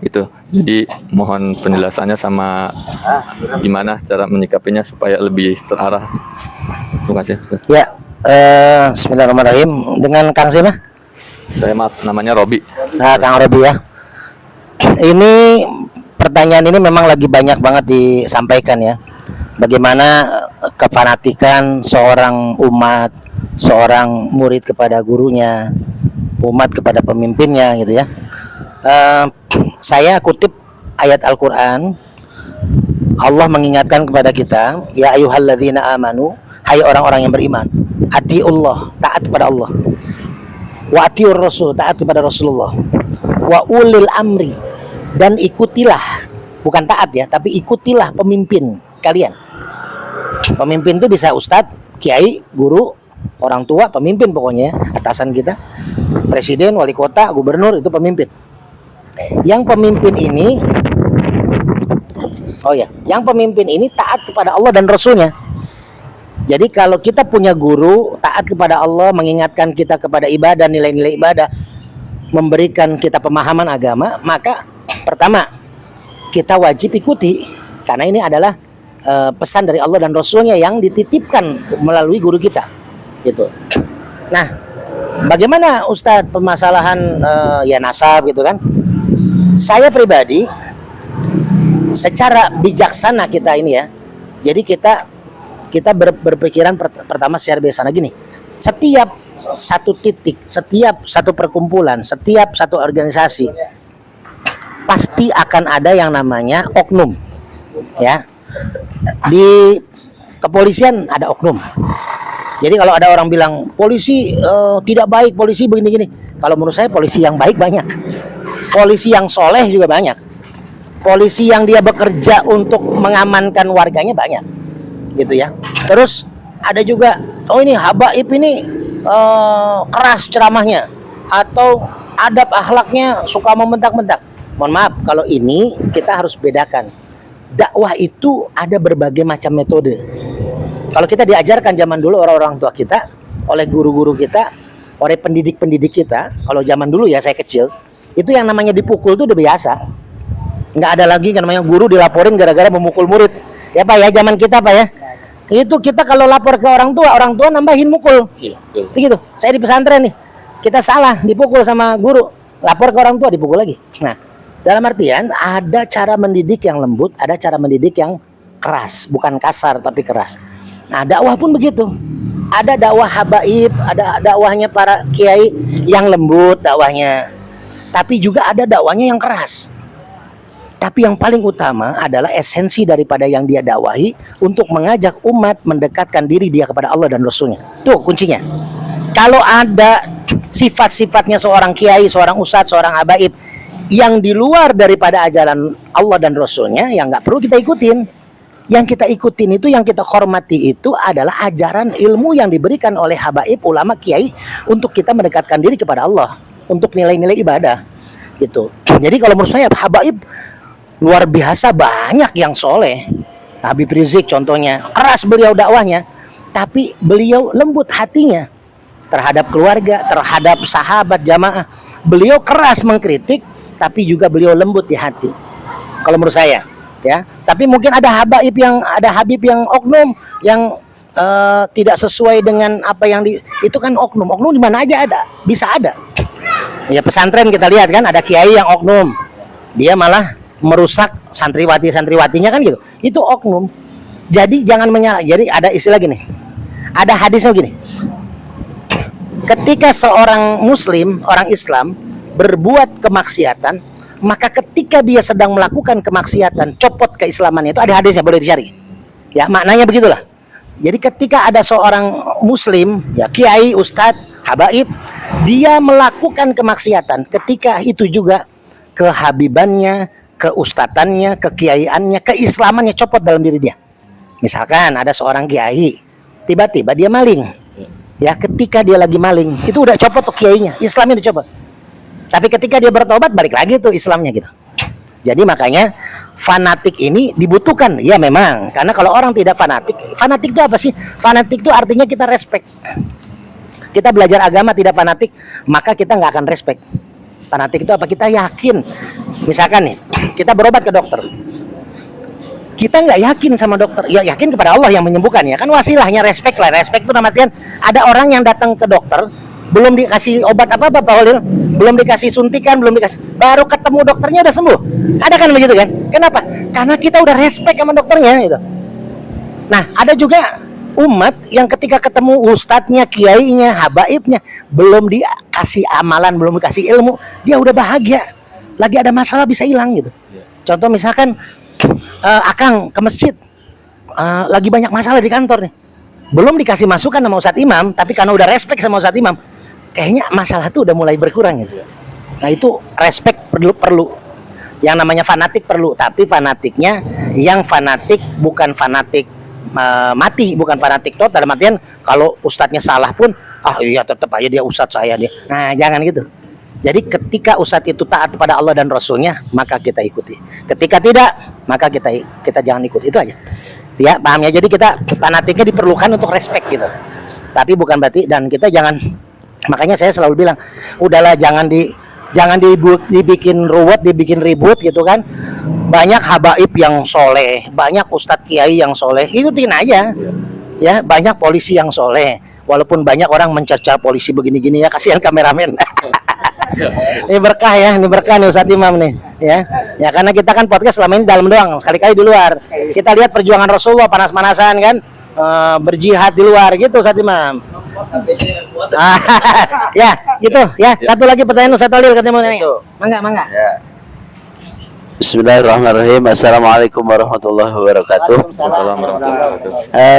Gitu. Jadi mohon penjelasannya sama gimana cara menyikapinya supaya lebih terarah. Terima kasih. Ustadz. Ya, bismillahirrahmanirrahim. Dengan Kang siapa? Saya maaf namanya Robi. Nah, Kang Robi ya. Ini pertanyaan ini memang lagi banyak banget disampaikan ya. Bagaimana kefanatikan seorang umat, seorang murid kepada gurunya, umat kepada pemimpinnya gitu ya. Saya kutip ayat Al-Quran. Allah mengingatkan kepada kita, ya ayyuhalladzina amanu, hai orang-orang yang beriman, atiullah, taat kepada Allah, wa atiur rasul, taat kepada Rasulullah, wa ulil amri, dan ikutilah, bukan taat ya, tapi ikutilah pemimpin kalian. Pemimpin itu bisa ustadz, kiai, guru, orang tua, pemimpin pokoknya, atasan kita, presiden, wali kota, gubernur, itu pemimpin. Yang pemimpin ini, yang pemimpin ini taat kepada Allah dan Rasulnya. Jadi kalau kita punya guru, taat kepada Allah, mengingatkan kita kepada ibadah, nilai-nilai ibadah, memberikan kita pemahaman agama, maka pertama, kita wajib ikuti. Karena ini adalah pesan dari Allah dan Rasulnya yang dititipkan melalui guru kita. Gitu. Nah, bagaimana Ustadz permasalahan ya nasab gitu kan? Saya pribadi secara bijaksana kita ini ya. Jadi kita berpikiran pertama secara bijaksana gini. Setiap satu titik, setiap satu perkumpulan, setiap satu organisasi pasti akan ada yang namanya oknum. Ya. Di kepolisian ada oknum. Jadi kalau ada orang bilang polisi tidak baik, polisi begini-gini. Kalau menurut saya polisi yang baik banyak. Polisi yang soleh juga banyak. Polisi yang dia bekerja untuk mengamankan warganya banyak. Gitu ya. Terus ada juga, oh ini habaib ini keras ceramahnya. Atau adab akhlaknya suka membentak-bentak. Mohon maaf, kalau ini kita harus bedakan. Dakwah itu ada berbagai macam metode. Kalau kita diajarkan zaman dulu orang-orang tua kita, oleh guru-guru kita, oleh pendidik-pendidik kita, kalau zaman dulu ya saya kecil, itu yang namanya dipukul itu udah biasa. Nggak ada lagi yang namanya guru dilaporin gara-gara memukul murid. Ya Pak ya, zaman kita Pak ya. Itu kita kalau lapor ke orang tua nambahin mukul. Iya, Gitu. Saya di pesantren nih, kita salah dipukul sama guru, lapor ke orang tua dipukul lagi. Nah, dalam artian ada cara mendidik yang lembut, ada cara mendidik yang keras, bukan kasar tapi keras. Nah, dakwah pun begitu. Ada dakwah habaib, ada dakwahnya para kiai yang lembut dakwahnya. Tapi juga ada dakwahnya yang keras. Tapi yang paling utama adalah esensi daripada yang dia dakwahi untuk mengajak umat mendekatkan diri dia kepada Allah dan Rasulnya. Tuh kuncinya. Kalau ada sifat-sifatnya seorang kiai, seorang ustadz, seorang habaib yang di luar daripada ajaran Allah dan Rasulnya, yang nggak perlu kita ikutin. Yang kita ikutin itu, yang kita hormati itu adalah ajaran ilmu yang diberikan oleh habaib, ulama, kiai untuk kita mendekatkan diri kepada Allah, untuk nilai-nilai ibadah gitu. Jadi kalau menurut saya habaib luar biasa banyak yang soleh. Habib Rizik contohnya, keras beliau dakwahnya, tapi beliau lembut hatinya terhadap keluarga, terhadap sahabat jamaah. Beliau keras mengkritik, tapi juga beliau lembut di hati. Kalau menurut saya, ya. Tapi mungkin ada habib yang oknum yang tidak sesuai dengan apa yang itu kan oknum. Oknum di mana aja ada, bisa ada. Ya pesantren kita lihat kan ada kiai yang oknum. Dia malah merusak santriwatinya kan gitu. Itu oknum. Jadi jangan menyalah. Jadi ada istilah gini. Ada hadisnya gini. Ketika seorang muslim, orang Islam berbuat kemaksiatan, maka ketika dia sedang melakukan kemaksiatan, copot keislamannya, itu ada hadisnya, boleh dicari. Ya, maknanya begitulah. Jadi ketika ada seorang muslim, ya kiai, ustadz, habaib, dia melakukan kemaksiatan, ketika itu juga kehabibannya, keustatannya, kekiaiannya, keislamannya copot dalam diri dia. Misalkan ada seorang kiai, tiba-tiba dia maling. Ya, ketika dia lagi maling, itu udah copot tuh kiainya, Islamnya dicopot. Tapi ketika dia bertobat, balik lagi tuh Islamnya gitu. Jadi makanya fanatik ini dibutuhkan, ya memang. Karena kalau orang tidak fanatik, fanatik itu apa sih? Fanatik itu artinya kita respect. Kita belajar agama tidak fanatik, maka kita nggak akan respect. Fanatik itu apa? Kita yakin. Misalkan nih, kita berobat ke dokter. Kita nggak yakin sama dokter, ya yakin kepada Allah yang menyembuhkan ya. Kan wasilahnya respect lah. Respect itu namanya ada orang yang datang ke dokter, belum dikasih obat apa-apa Pak Holil, belum dikasih suntikan, belum dikasih, baru ketemu dokternya udah sembuh. Ada kan begitu kan? Kenapa? Karena kita udah respect sama dokternya gitu. Nah, ada juga umat yang ketika ketemu ustadznya, kiainya, habaibnya, belum dikasih amalan, belum dikasih ilmu, dia udah bahagia. Lagi ada masalah bisa hilang gitu. Contoh misalkan Akang ke masjid, lagi banyak masalah di kantor nih, belum dikasih masukan sama ustadz imam, tapi karena udah respect sama ustadz imam, kayaknya masalah tuh udah mulai berkurang gitu. Nah itu respect perlu. Yang namanya fanatik perlu, tapi fanatiknya yang fanatik bukan fanatik mati, bukan fanatik total. Dalam artian kalau ustadznya salah pun, iya tetap aja dia ustadz saya dia. Nah jangan gitu. Jadi ketika ustadz itu taat kepada Allah dan Rasulnya, maka kita ikuti. Ketika tidak, maka kita jangan ikut. Itu aja. Ya, paham ya? Jadi kita fanatiknya diperlukan untuk respect gitu. Tapi bukan berarti, dan kita jangan, makanya saya selalu bilang, udahlah jangan dibikin ruwet, dibikin ribut gitu kan. Banyak habaib yang soleh, banyak ustadz kiai yang soleh, ikutin aja. Ya, banyak polisi yang soleh. Walaupun banyak orang mencerca polisi begini-gini ya, kasihan kameramen. Ini berkah ya, ini berkah nih Ustadz Imam nih, ya. Ya karena kita kan podcast selama ini dalam doang, sekali-kali di luar. Kita lihat perjuangan Rasulullah panas-panasan kan, berjihad di luar gitu Ustadz Imam. Ya, gitu ya. Satu lagi pertanyaan Ustadz Holil ketemu nih. Mangga. Ya. Bismillahirrahmanirrahim. Assalamualaikum warahmatullahi wabarakatuh.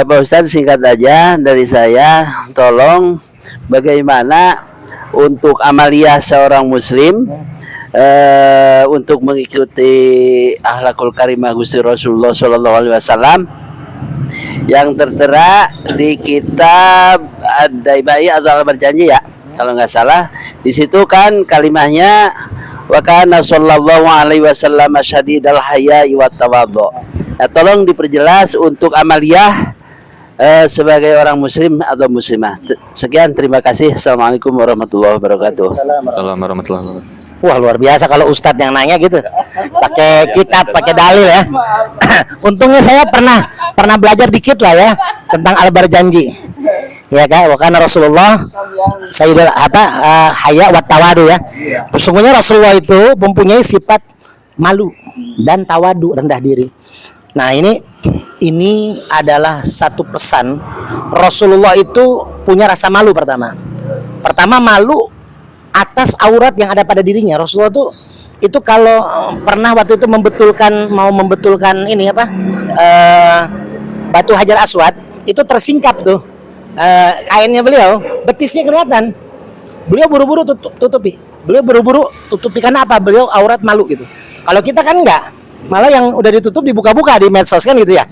Pak Ustadz, singkat aja dari saya, tolong bagaimana untuk amaliyah seorang muslim untuk mengikuti akhlakul karimah Gusti Rasulullah Shallallahu Alaihi Wasallam yang tertera di kitab Ad-Daibai atau berjanji ya, kalau nggak salah. Di situ kan kalimahnya wa kana sallallahu alaihi wasallam syadidal haya'i wat tawadhu. Nah, tolong diperjelas untuk amaliyah sebagai orang muslim atau muslimah. Sekian, terima kasih. Assalamualaikum warahmatullahi wabarakatuh. Assalamualaikum warahmatullahi wabarakatuh. Wah luar biasa kalau ustadz yang nanya gitu, pakai kitab, pakai dalil ya. Untungnya saya pernah belajar dikit lah ya tentang al-barjanji. Ya kan, wakana Rasulullah sayyidul haya wat tawadu ya. Sesungguhnya Rasulullah itu mempunyai sifat malu dan tawadu, rendah diri. Nah ini adalah satu pesan. Rasulullah itu punya rasa malu pertama malu atas aurat yang ada pada dirinya. Rasulullah itu kalau pernah waktu itu mau membetulkan ini apa, batu Hajar Aswad itu tersingkap tuh kainnya beliau, betisnya kelihatan. Beliau buru-buru tutupi karena apa? Beliau aurat malu gitu. Kalau kita kan enggak, malah yang udah ditutup dibuka-buka di medsos kan gitu ya.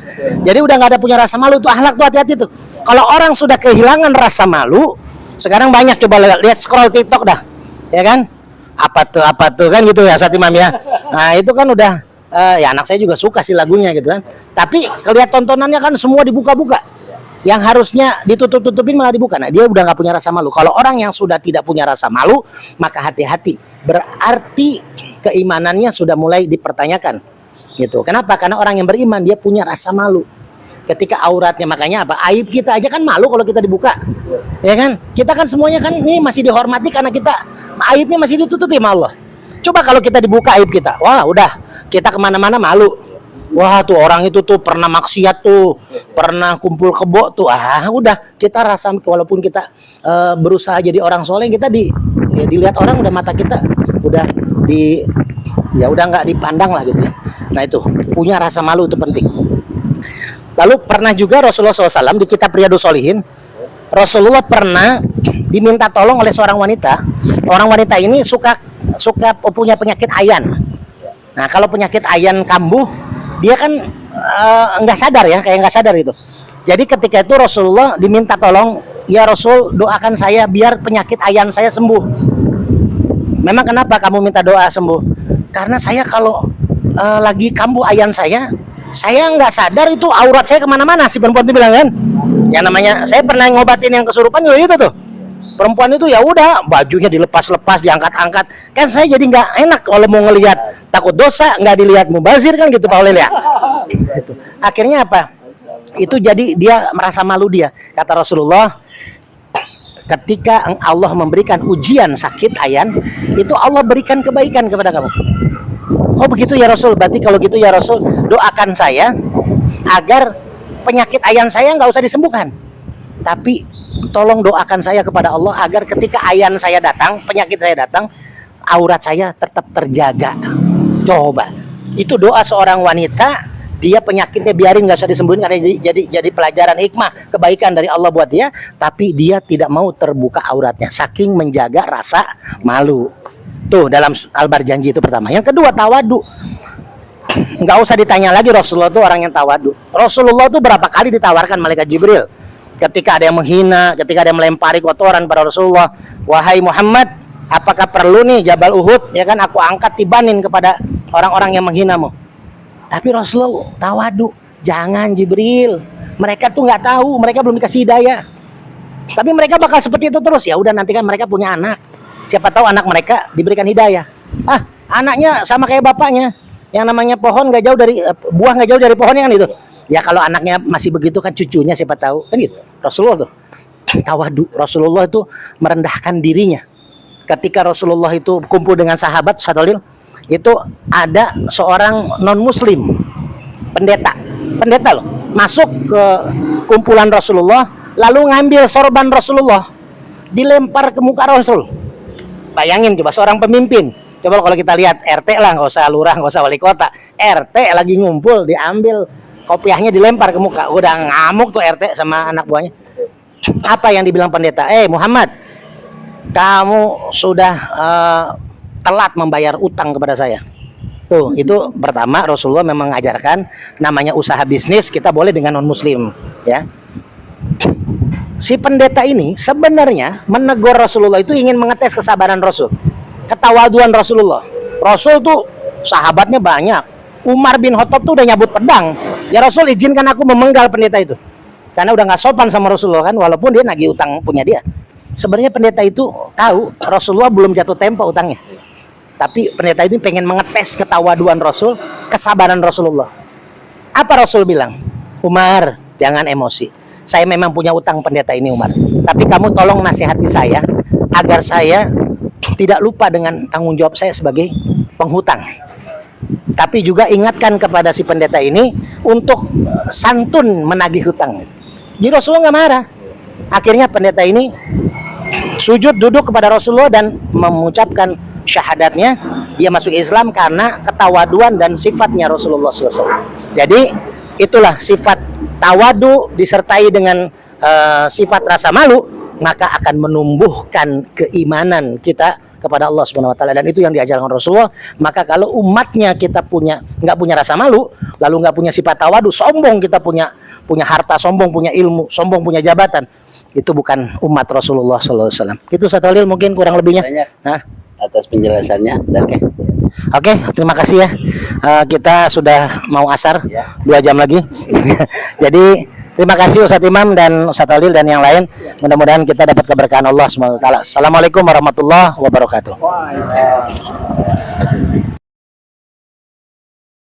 Jadi udah nggak ada punya rasa malu tuh, akhlak tuh hati-hati tuh. Kalau orang sudah kehilangan rasa malu, sekarang banyak, coba lihat scroll TikTok dah, ya kan? Apa tuh kan gitu ya Ustadz Imam ya. Nah itu kan udah ya anak saya juga suka sih lagunya gitu kan. Tapi kelihatan tontonannya kan semua dibuka-buka. Yang harusnya ditutup-tutupin malah dibuka. Nah dia udah nggak punya rasa malu. Kalau orang yang sudah tidak punya rasa malu, maka hati-hati. Berarti keimanannya sudah mulai dipertanyakan. Gitu. Kenapa? Karena orang yang beriman dia punya rasa malu ketika auratnya. Makanya apa? Aib kita aja kan malu kalau kita dibuka, ya kan? Kita kan semuanya kan ini masih dihormati karena kita aibnya masih ditutupi sama Allah. Coba kalau kita dibuka aib kita, wah udah kita kemana-mana malu. Wah tuh orang itu tuh pernah maksiat tuh, pernah kumpul kebo tuh, udah kita rasa, walaupun kita berusaha jadi orang soleh, kita dilihat orang udah, mata kita udah ya udah nggak dipandang lah gitu ya. Nah itu punya rasa malu itu penting. Lalu pernah juga Rasulullah SAW di kitab Riyadhus Shalihin, Rasulullah pernah diminta tolong oleh seorang wanita. Orang wanita ini suka punya penyakit ayan. Nah kalau penyakit ayan kambuh, dia kan nggak sadar ya, kayak nggak sadar itu. Jadi ketika itu Rasulullah diminta tolong, ya Rasul doakan saya biar penyakit ayan saya sembuh. Memang kenapa kamu minta doa sembuh? Karena saya kalau lagi kambuh ayan saya nggak sadar itu aurat saya kemana-mana. Si perempuan itu bilang kan, yang namanya saya pernah ngobatin yang kesurupan juga itu tuh. Perempuan itu ya udah bajunya dilepas-lepas, diangkat-angkat, kan saya jadi nggak enak kalau mau ngelihat, takut dosa, nggak dilihat mubazir kan gitu Pak Olel ya. Gitu. Akhirnya apa? Itu jadi dia merasa malu dia. Kata Rasulullah, ketika Allah memberikan ujian sakit ayan, itu Allah berikan kebaikan kepada kamu. Oh begitu ya Rasul, berarti kalau gitu ya Rasul, doakan saya agar penyakit ayan saya nggak usah disembuhkan. Tapi tolong doakan saya kepada Allah agar ketika ayan saya datang, penyakit saya datang, aurat saya tetap terjaga. Coba, itu doa seorang wanita, dia penyakitnya biarin nggak usah disembuhin karena jadi pelajaran hikmah kebaikan dari Allah buat dia, tapi dia tidak mau terbuka auratnya saking menjaga rasa malu. Tuh dalam Al-Bar janji itu pertama. Yang kedua tawadu. Nggak usah ditanya lagi, Rasulullah itu orang yang tawadu. Rasulullah itu berapa kali ditawarkan malaikat Jibril ketika ada yang menghina, ketika ada yang melempari kotoran pada Rasulullah, wahai Muhammad, apakah perlu nih Jabal Uhud ya kan aku angkat tibanin kepada orang-orang yang menghinamu. Tapi Rasulullah tawadu, jangan Jibril, mereka tuh nggak tahu, mereka belum dikasih hidayah, tapi mereka bakal seperti itu terus. Ya udah, nanti kan mereka punya anak, siapa tahu anak mereka diberikan hidayah. Anaknya sama kayak bapaknya, yang namanya pohon nggak jauh dari buah, nggak jauh dari pohonnya kan itu. Ya kalau anaknya masih begitu kan cucunya siapa tahu kan gitu. Rasulullah tuh tawadu. Rasulullah itu merendahkan dirinya. Ketika Rasulullah itu kumpul dengan sahabat Sadolil, itu ada seorang non muslim, pendeta loh, masuk ke kumpulan Rasulullah, lalu ngambil sorban Rasulullah, dilempar ke muka Rasul. Bayangin coba seorang pemimpin. Coba kalau kita lihat RT lah, nggak usah lurah, nggak usah wali kota, RT lagi ngumpul, diambil kopiahnya dilempar ke muka. Udah ngamuk tuh RT sama anak buahnya. Apa yang dibilang pendeta? Muhammad, kamu sudah telat membayar utang kepada saya. Tuh, itu pertama Rasulullah memang mengajarkan namanya usaha bisnis kita boleh dengan non muslim, ya. Si pendeta ini sebenarnya menegur Rasulullah itu ingin mengetes kesabaran Rasul, ketawaduan Rasulullah. Rasul tuh sahabatnya banyak. Umar bin Khattab tuh udah nyabut pedang. Ya Rasul, izinkan aku memenggal pendeta itu. Karena udah nggak sopan sama Rasulullah kan, walaupun dia nagih utang punya dia. Sebenarnya pendeta itu tahu Rasulullah belum jatuh tempo utangnya. Tapi pendeta itu pengen mengetes ketawaduan Rasul, kesabaran Rasulullah. Apa Rasul bilang? Umar, jangan emosi. Saya memang punya utang pendeta ini Umar. Tapi kamu tolong nasihati saya agar saya tidak lupa dengan tanggung jawab saya sebagai penghutang. Tapi juga ingatkan kepada si pendeta ini untuk santun menagih hutang. Jadi Rasulullah nggak marah. Akhirnya pendeta ini sujud duduk kepada Rasulullah dan mengucapkan syahadatnya, dia masuk Islam karena ketawaduan dan sifatnya Rasulullah SAW. Jadi itulah sifat tawadu disertai dengan sifat rasa malu, maka akan menumbuhkan keimanan kita kepada Allah Subhanahu Wa Taala, dan itu yang diajarkan Rasulullah. Maka kalau umatnya kita nggak punya rasa malu, lalu nggak punya sifat tawadu, sombong, kita punya harta, sombong punya ilmu, sombong punya jabatan, itu bukan umat Rasulullah SAW. Itu Satalil mungkin kurang lebihnya. Atas penjelasannya. Oke, terima kasih ya. Kita sudah mau asar 2 jam lagi. Jadi terima kasih Ustadz Imam dan Ustadz Alil dan yang lain. Mudah-mudahan kita dapat keberkahan Allah SWT. Assalamualaikum warahmatullahi wabarakatuh.